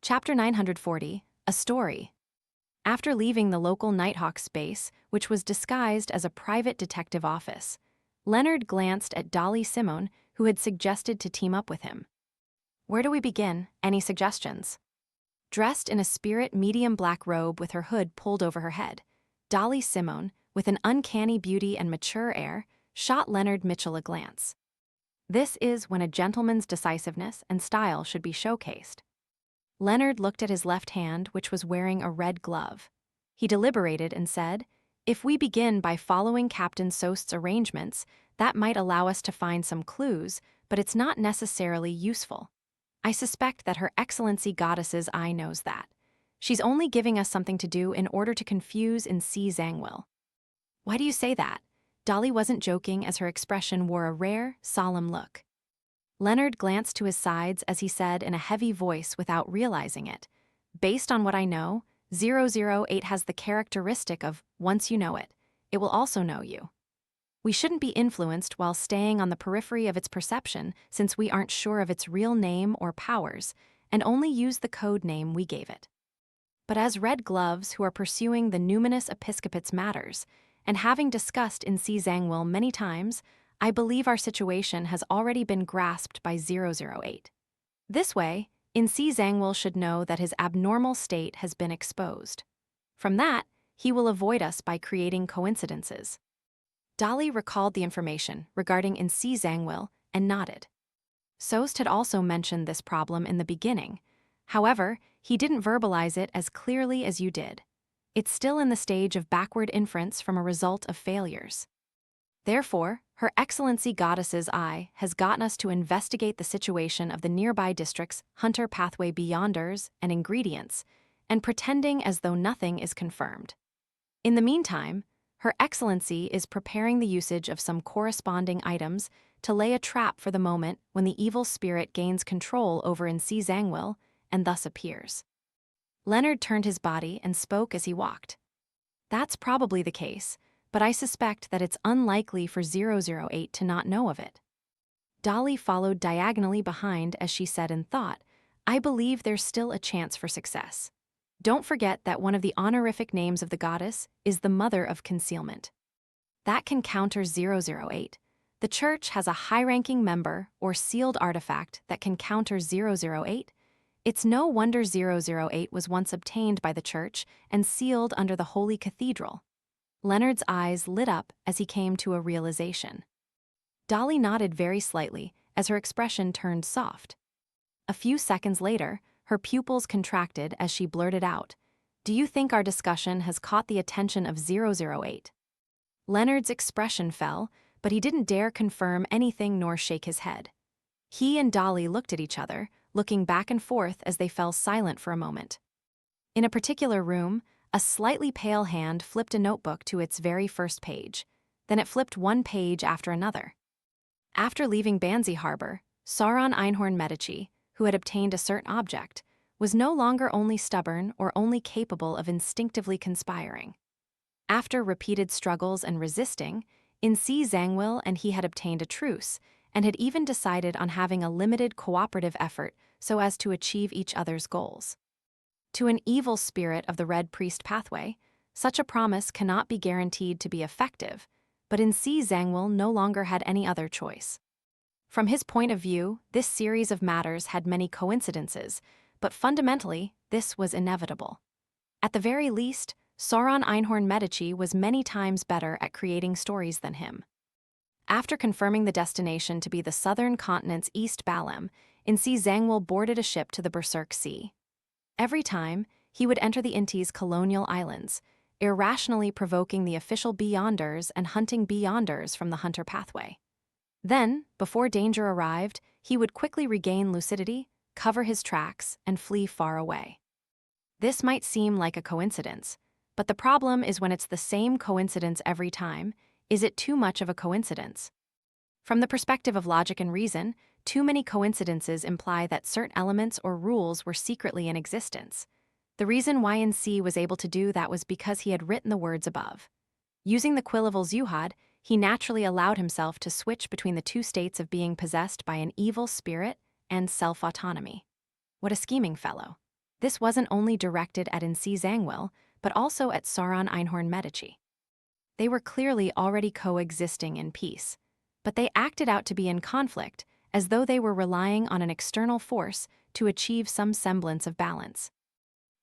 Chapter 940, A Story. After leaving the local Nighthawk base, which was disguised as a private detective office, Leonard glanced at Dolly Simone, who had suggested to team up with him. Where do we begin? Any suggestions? Dressed in a spirit medium black robe with her hood pulled over her head, Dolly Simone, with an uncanny beauty and mature air, shot Leonard Mitchell a glance. This is when a gentleman's decisiveness and style should be showcased. Leonard looked at his left hand, which was wearing a red glove. He deliberated and said, "If we begin by following Captain Sost's arrangements, that might allow us to find some clues, but it's not necessarily useful. I suspect that Her Excellency Goddess's eye knows that. She's only giving us something to do in order to confuse Insi Zangwill." Why do you say that? Dolly wasn't joking as her expression wore a rare, solemn look. Leonard glanced to his sides as he said in a heavy voice without realizing it, "Based on what I know, 008 has the characteristic of, once you know it, it will also know you. We shouldn't be influenced while staying on the periphery of its perception since we aren't sure of its real name or powers, and only use the code name we gave it. But as Red Gloves who are pursuing the numinous episcopate's matters, and having discussed Insi Zangwill many times, I believe our situation has already been grasped by 008. This way, Insi Zangwill should know that his abnormal state has been exposed. From that, he will avoid us by creating coincidences." Dolly recalled the information regarding Insi Zangwill and nodded. Sost had also mentioned this problem in the beginning. However, he didn't verbalize it as clearly as you did. It's still in the stage of backward inference from a result of failures. Therefore, Her Excellency Goddess's eye has gotten us to investigate the situation of the nearby district's Hunter Pathway Beyonders and ingredients, and pretending as though nothing is confirmed. In the meantime, Her Excellency is preparing the usage of some corresponding items to lay a trap for the moment when the evil spirit gains control over Insi Zangwill and thus appears. Leonard turned his body and spoke as he walked. That's probably the case, but I suspect that it's unlikely for 008 to not know of it. Dolly followed diagonally behind as she said in thought, "I believe there's still a chance for success. Don't forget that one of the honorific names of the goddess is the Mother of Concealment. That can counter 008. The Church has a high-ranking member or sealed artifact that can counter 008. It's no wonder 008 was once obtained by the Church and sealed under the Holy Cathedral." Leonard's eyes lit up as he came to a realization. Dolly nodded very slightly as her expression turned soft. A few seconds later, her pupils contracted as she blurted out, "Do you think our discussion has caught the attention of 008? Leonard's expression fell, but he didn't dare confirm anything nor shake his head. He and Dolly looked at each other, looking back and forth as they fell silent for a moment. In a particular room, a slightly pale hand flipped a notebook to its very first page. Then it flipped one page after another. After leaving Banzi Harbor, Sauron Einhorn Medici, who had obtained a certain object, was no longer only stubborn or only capable of instinctively conspiring. After repeated struggles and resisting, Insi Zangwill and he had obtained a truce, and had even decided on having a limited cooperative effort so as to achieve each other's goals. To an evil spirit of the Red Priest pathway, such a promise cannot be guaranteed to be effective, but Insi Zangwill no longer had any other choice. From his point of view, this series of matters had many coincidences, but fundamentally, this was inevitable. At the very least, Sauron Einhorn Medici was many times better at creating stories than him. After confirming the destination to be the southern continent's East Balem, Insi Zangwill boarded a ship to the Berserk Sea. Every time, he would enter the Inti's colonial islands, irrationally provoking the official Beyonders and hunting Beyonders from the Hunter Pathway. Then, before danger arrived, he would quickly regain lucidity, cover his tracks, and flee far away. This might seem like a coincidence, but the problem is when it's the same coincidence every time, is it too much of a coincidence? From the perspective of logic and reason, too many coincidences imply that certain elements or rules were secretly in existence. The reason why Insi was able to do that was because he had written the words above. Using the Quill of Ulzuhad, he naturally allowed himself to switch between the two states of being possessed by an evil spirit and self-autonomy. What a scheming fellow. This wasn't only directed at Insi Zangwill, but also at Sauron Einhorn Medici. They were clearly already coexisting in peace, but they acted out to be in conflict, as though they were relying on an external force to achieve some semblance of balance.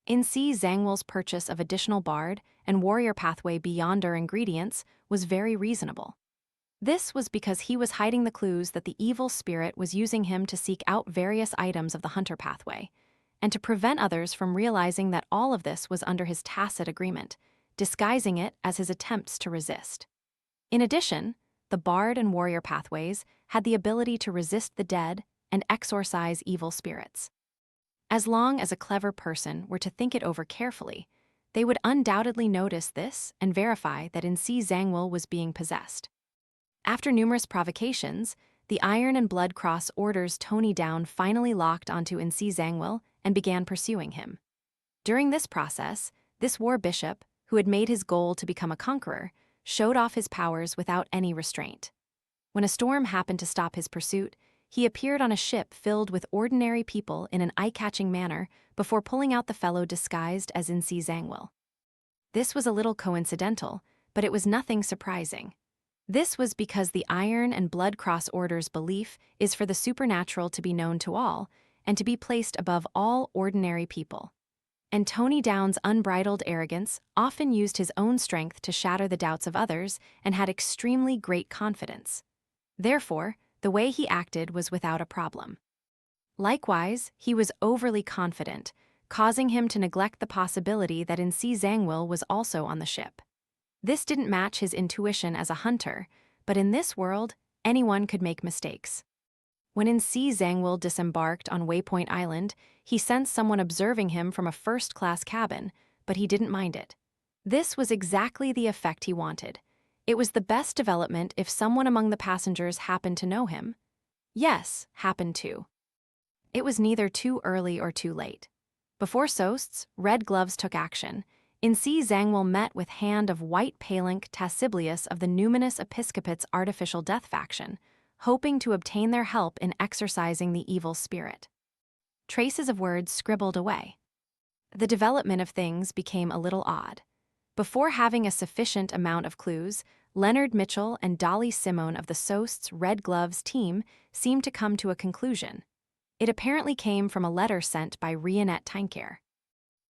Insi Zangwill's purchase of additional bard and warrior pathway beyonder ingredients was very reasonable. This was because he was hiding the clues that the evil spirit was using him to seek out various items of the hunter pathway, and to prevent others from realizing that all of this was under his tacit agreement, disguising it as his attempts to resist. In addition, the bard and warrior pathways had the ability to resist the dead and exorcise evil spirits. As long as a clever person were to think it over carefully, they would undoubtedly notice this and verify that Insi Zangwill was being possessed. After numerous provocations, the Iron and Blood Cross Order's Tony Down finally locked onto Insi Zangwill and began pursuing him. During this process, this war bishop, who had made his goal to become a conqueror, showed off his powers without any restraint. When a storm happened to stop his pursuit, he appeared on a ship filled with ordinary people in an eye-catching manner before pulling out the fellow disguised as Insi Zangwill. This was a little coincidental, but it was nothing surprising. This was because the Iron and Blood Cross Order's belief is for the supernatural to be known to all and to be placed above all ordinary people. And Tony Down's unbridled arrogance often used his own strength to shatter the doubts of others and had extremely great confidence. Therefore, the way he acted was without a problem. Likewise, he was overly confident, causing him to neglect the possibility that Insi Zangwill was also on the ship. This didn't match his intuition as a hunter, but in this world, anyone could make mistakes. When Insi Zangwill disembarked on Waypoint Island, he sensed someone observing him from a first-class cabin, but he didn't mind it. This was exactly the effect he wanted. It was the best development if someone among the passengers happened to know him. Yes, happened to. It was neither too early or too late. Before Soest's Red Gloves took action, Insi Zangwill met with hand of White Palinc Tassiblius of the Numinous Episcopate's Artificial Death faction, hoping to obtain their help in exorcising the evil spirit. Traces of words scribbled away. The development of things became a little odd. Before having a sufficient amount of clues, Leonard Mitchell and Dolly Simone of the Soest's Red Gloves team seemed to come to a conclusion. It apparently came from a letter sent by Rionette Tynker.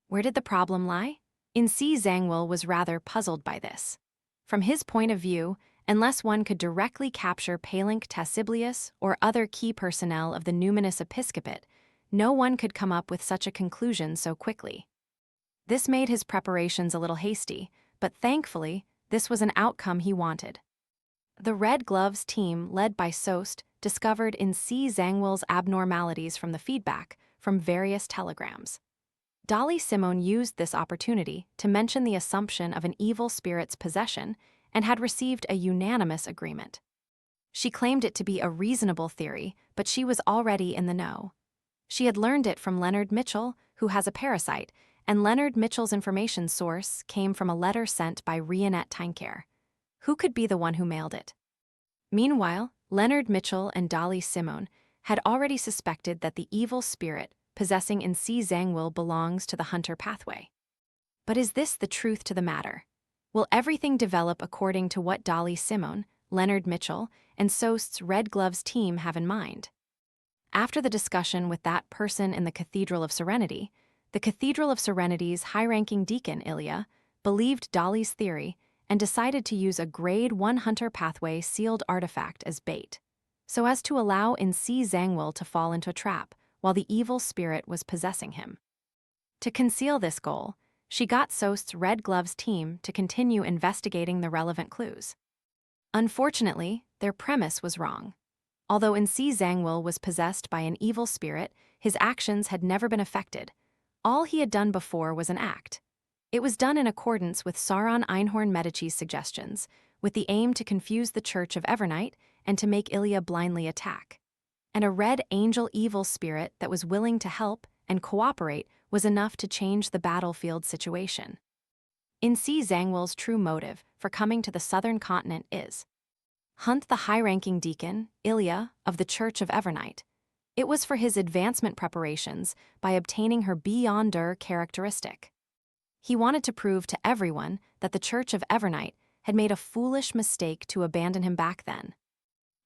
Where did the problem lie? Insi Zangwill was rather puzzled by this. From his point of view, unless one could directly capture Palinc Tassiblius or other key personnel of the Numinous Episcopate, no one could come up with such a conclusion so quickly. This made his preparations a little hasty, but thankfully, this was an outcome he wanted. The Red Gloves team, led by Soest, discovered Insi Zangwill's abnormalities from the feedback from various telegrams. Dolly Simone used this opportunity to mention the assumption of an evil spirit's possession and had received a unanimous agreement. She claimed it to be a reasonable theory, but she was already in the know. She had learned it from Leonard Mitchell, who has a parasite, and Leonard Mitchell's information source came from a letter sent by Rionette Tynker. Who could be the one who mailed it? Meanwhile, Leonard Mitchell and Dolly Simone had already suspected that the evil spirit possessing Insi Zangwill belongs to the hunter pathway. But is this the truth to the matter? Will everything develop according to what Dolly Simone, Leonard Mitchell, and Soest's Red Gloves team have in mind? After the discussion with that person in the Cathedral of Serenity, the Cathedral of Serenity's high-ranking deacon, Ilya, believed Dolly's theory and decided to use a Grade 1 Hunter Pathway sealed artifact as bait, so as to allow Insi Zangwill to fall into a trap while the evil spirit was possessing him. To conceal this goal, she got Soest's Red Gloves team to continue investigating the relevant clues. Unfortunately, their premise was wrong. Although Insi Zangwill was possessed by an evil spirit, his actions had never been affected. All he had done before was an act. It was done in accordance with Sauron Einhorn Medici's suggestions, with the aim to confuse the Church of Evernight and to make Ilya blindly attack. And a red angel evil spirit that was willing to help and cooperate was enough to change the battlefield situation. Insi Zangwill's true motive for coming to the southern continent is hunt the high-ranking deacon, Ilya, of the Church of Evernight. It was for his advancement preparations by obtaining her Beyonder characteristic. He wanted to prove to everyone that the Church of Evernight had made a foolish mistake to abandon him back then.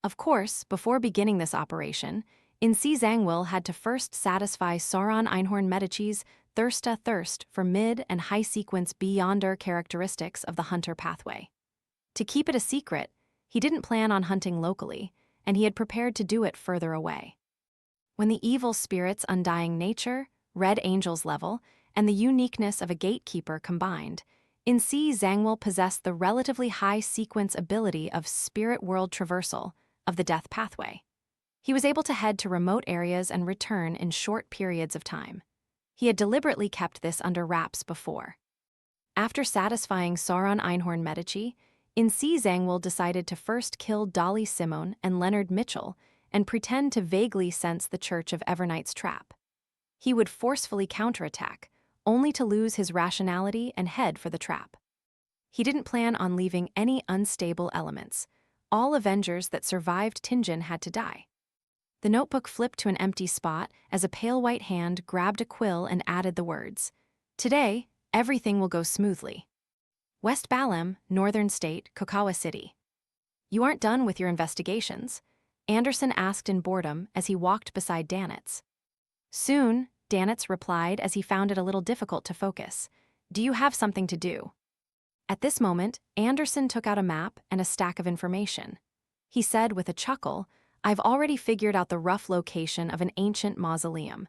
Of course, before beginning this operation, Insi Zangwill had to first satisfy Sauron Einhorn Medici's thirst for mid- and high-sequence Beyonder characteristics of the hunter pathway. To keep it a secret, he didn't plan on hunting locally, and he had prepared to do it further away. When the evil spirit's undying nature, Red Angel's level, and the uniqueness of a gatekeeper combined, Insi Zangwill possessed the relatively high sequence ability of spirit world traversal of the death pathway. He was able to head to remote areas and return in short periods of time. He had deliberately kept this under wraps before. After satisfying Sauron Einhorn Medici, Insi Zangwill decided to first kill Dolly Simone and Leonard Mitchell and pretend to vaguely sense the Church of Evernight's trap. He would forcefully counterattack, only to lose his rationality and head for the trap. He didn't plan on leaving any unstable elements. All Avengers that survived Tingen had to die. The notebook flipped to an empty spot as a pale white hand grabbed a quill and added the words, "Today, everything will go smoothly. West Balem, Northern State, Kokawa City." "You aren't done with your investigations?" Anderson asked in boredom as he walked beside Danitz. "Soon," Danitz replied as he found it a little difficult to focus. "Do you have something to do?" At this moment, Anderson took out a map and a stack of information. He said with a chuckle, "I've already figured out the rough location of an ancient mausoleum.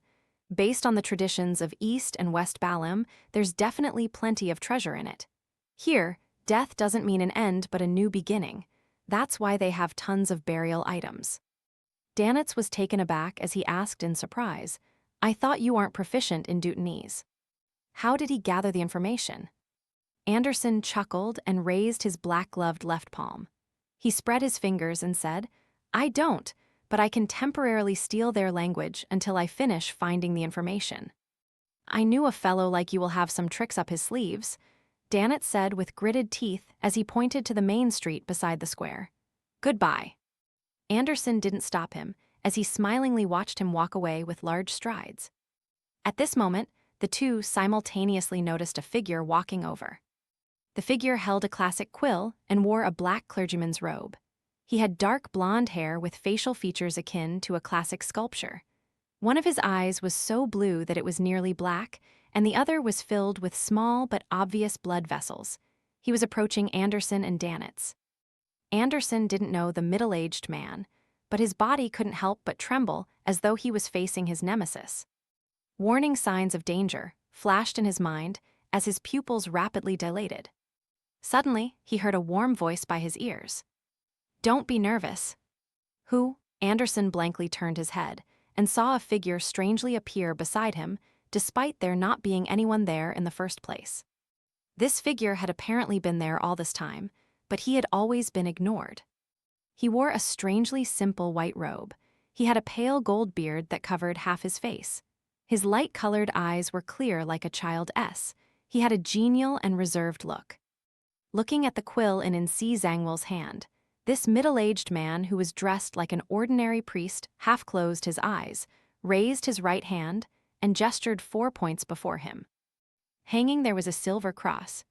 Based on the traditions of East and West Balem, there's definitely plenty of treasure in it. Here, death doesn't mean an end but a new beginning. That's why they have tons of burial items." Danitz was taken aback as he asked in surprise, "I thought you aren't proficient in Dutanese." How did he gather the information? Anderson chuckled and raised his black-gloved left palm. He spread his fingers and said, "I don't, but I can temporarily steal their language until I finish finding the information." "I knew a fellow like you will have some tricks up his sleeves," Danitz said with gritted teeth as he pointed to the main street beside the square. "Goodbye." Anderson didn't stop him as he smilingly watched him walk away with large strides. At this moment, the two simultaneously noticed a figure walking over. The figure held a classic quill and wore a black clergyman's robe. He had dark blonde hair with facial features akin to a classic sculpture. One of his eyes was so blue that it was nearly black, and the other was filled with small but obvious blood vessels. He was approaching Anderson and Danitz. Anderson didn't know the middle-aged man, but his body couldn't help but tremble as though he was facing his nemesis. Warning signs of danger flashed in his mind as his pupils rapidly dilated. Suddenly, he heard a warm voice by his ears. "Don't be nervous." "Who?" Anderson blankly turned his head and saw a figure strangely appear beside him, despite there not being anyone there in the first place. This figure had apparently been there all this time, but he had always been ignored. He wore a strangely simple white robe. He had a pale gold beard that covered half his face. His light-colored eyes were clear like a child's. He had a genial and reserved look. Looking at the quill in Insi Zangwill's hand, this middle-aged man who was dressed like an ordinary priest half closed his eyes, raised his right hand, and gestured 4 points before him. Hanging there was a silver cross,